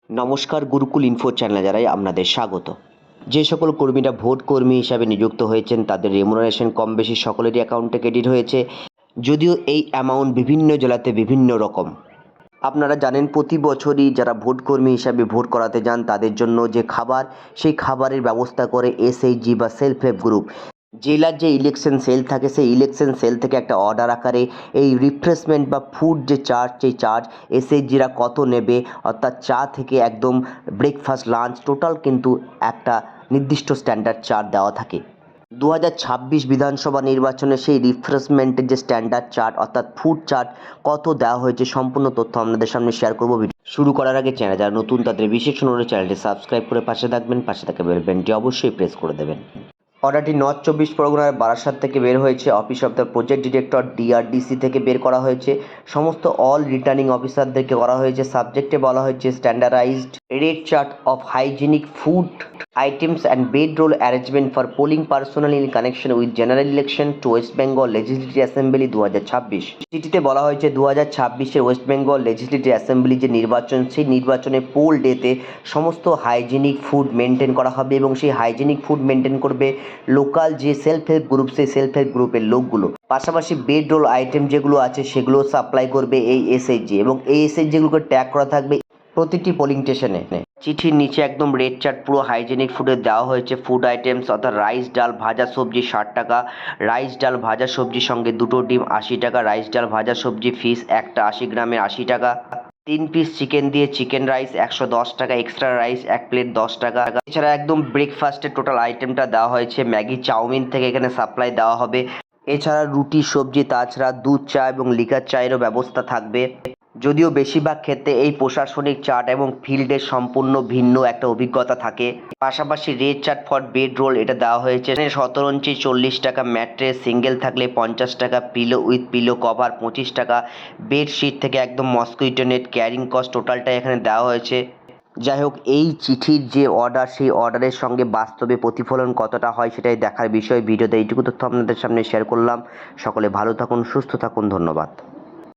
নমস্কার, গুরুকুল ইনফো চ্যানেলে জানাই আপনাদের স্বাগত। যে সকল কর্মীরা ভোট কর্মী হিসাবে নিযুক্ত হয়েছেন তাদের রেমুনারেশন কম বেশি সকলেরই অ্যাকাউন্টে ক্রেডিট হয়েছে, যদিও এই অ্যামাউন্ট বিভিন্ন জেলাতে বিভিন্ন রকম। আপনারা জানেন প্রতি বছরই যারা ভোট কর্মী হিসাবে ভোট করাতে যান তাদের জন্য যে খাবার, সেই খাবারের ব্যবস্থা করে এসএইচজি বা সেলফ হেল্প গ্রুপ। জেলার যে ইলেকশন সেল থাকে সেই ইলেকশন সেল থেকে একটা অর্ডার আকারে এই রিফ্রেশমেন্ট বা ফুড যে চার্জ, সেই চার্জ এসএইচজিরা কত নেবে, অর্থাৎ চা থেকে একদম ব্রেকফাস্ট লাঞ্চ টোটাল কিন্তু একটা নির্দিষ্ট স্ট্যান্ডার্ড চার্জ দেওয়া থাকে। 2026 বিধানসভা নির্বাচনে সেই রিফ্রেশমেন্টের যে স্ট্যান্ডার্ড চার্ট অর্থাৎ ফুড চার্ট কত দেওয়া হয়েছে সম্পূর্ণ তথ্য আপনাদের সামনে শেয়ার করব। ভিডিও শুরু করার আগে চ্যানেল যারা নতুন তাদের বিশেষ অনুরোধ চ্যানেলটি সাবস্ক্রাইব করে পাশে থাকবেন, পাশে থাকা বেল বাটনটি অবশ্যই প্রেস করে দেবেন। অর্ডারটি নর্থ 24 পরগনার বারাসাত থেকে বের হয়েছে। Office of the project director DRDC থেকে বের করা হয়েছে। সমস্ত অল রিটার্নিং অফিসারদেরকে করা হয়েছে। সাবজেক্টে বলা হয়েছে standardised rate chart of hygienic food items and bed roll arrangement for polling personnel in connection with general election to West Bengal legislative assembly 2026। চিঠিতে বলা হয়েছে 2026-এ ওয়েস্ট বেঙ্গল লেজিসলেটিভ অ্যাসেম্বলি যে নির্বাচন, সেই নির্বাচনে পোল ডেতে সমস্ত হাইজিনিক ফুড মেনটেন করা হবে এবং সেই হাইজিনিক ফুড মেনটেন করবে লোকাল যে সেলফ হেল্প গ্রুপ, সেই সেলফ হেল্প গ্রুপের লোকগুলো। পাশাপাশি বেড রোল আইটেম যেগুলো আছে সেগুলো সাপ্লাই করবে এই এসএইচজি এবং এই এসএইচজিগুলোকে ট্যাগ করা থাকবে প্রতিটি পোলিং স্টেশনে। চিঠির নিচে একদম রেড চার্ট পুরো হাইজেনিক ফুডের দেওয়া হয়েছে। ফুড আইটেমস অর্থাৎ রাইস ডাল ভাজা সবজি 60 টাকা, রাইস ডাল ভাজা সবজির সঙ্গে 2টো ডিম 80 টাকা, রাইস ডাল ভাজা সবজি ফিশ একটা 80 গ্রামের 80 টাকা, 3 পিস চিকেন দিয়ে চিকেন রাইস 110 টাকা, এক্সট্রা রাইস 1 প্লেট 10 টাকা। এছাড়া একদম ব্রেকফাস্টের টোটাল আইটেমটা দেওয়া হয়েছে। ম্যাগি চাউমিন থেকে এখানে সাপ্লাই দেওয়া হবে। এছাড়া রুটি সবজি, তাছাড়া দুধ চা এবং লিকার চায়েরও ব্যবস্থা থাকবে। যদিও বেশিরভাগ ক্ষেত্রে এই প্রশাসনিক চার্ট এবং ফিল্ডের সম্পূর্ণ ভিন্ন একটা অভিজ্ঞতা থাকে। পাশাপাশি rate chart for bed roll এটা দেওয়া হয়েছে। 17 ইঞ্চি 40 টাকা, ম্যাট্রেস সিঙ্গেল থাকলে 50 টাকা, পিলো উইথ পিলো কভার 25 টাকা, বেডশিট থেকে একদম মসকুইটো নেট ক্যারিং কস্ট টোটালটাই এখানে দেওয়া হয়েছে। যাই হোক, এই চিঠির যে অর্ডার, সেই অর্ডারের সঙ্গে বাস্তবে প্রতিফলন কতটা হয় সেটাই দেখার বিষয়। ভিডিওতে এইটুকু তথ্য আপনাদের সামনে শেয়ার করলাম। সকলে ভালো থাকুন, সুস্থ থাকুন, ধন্যবাদ।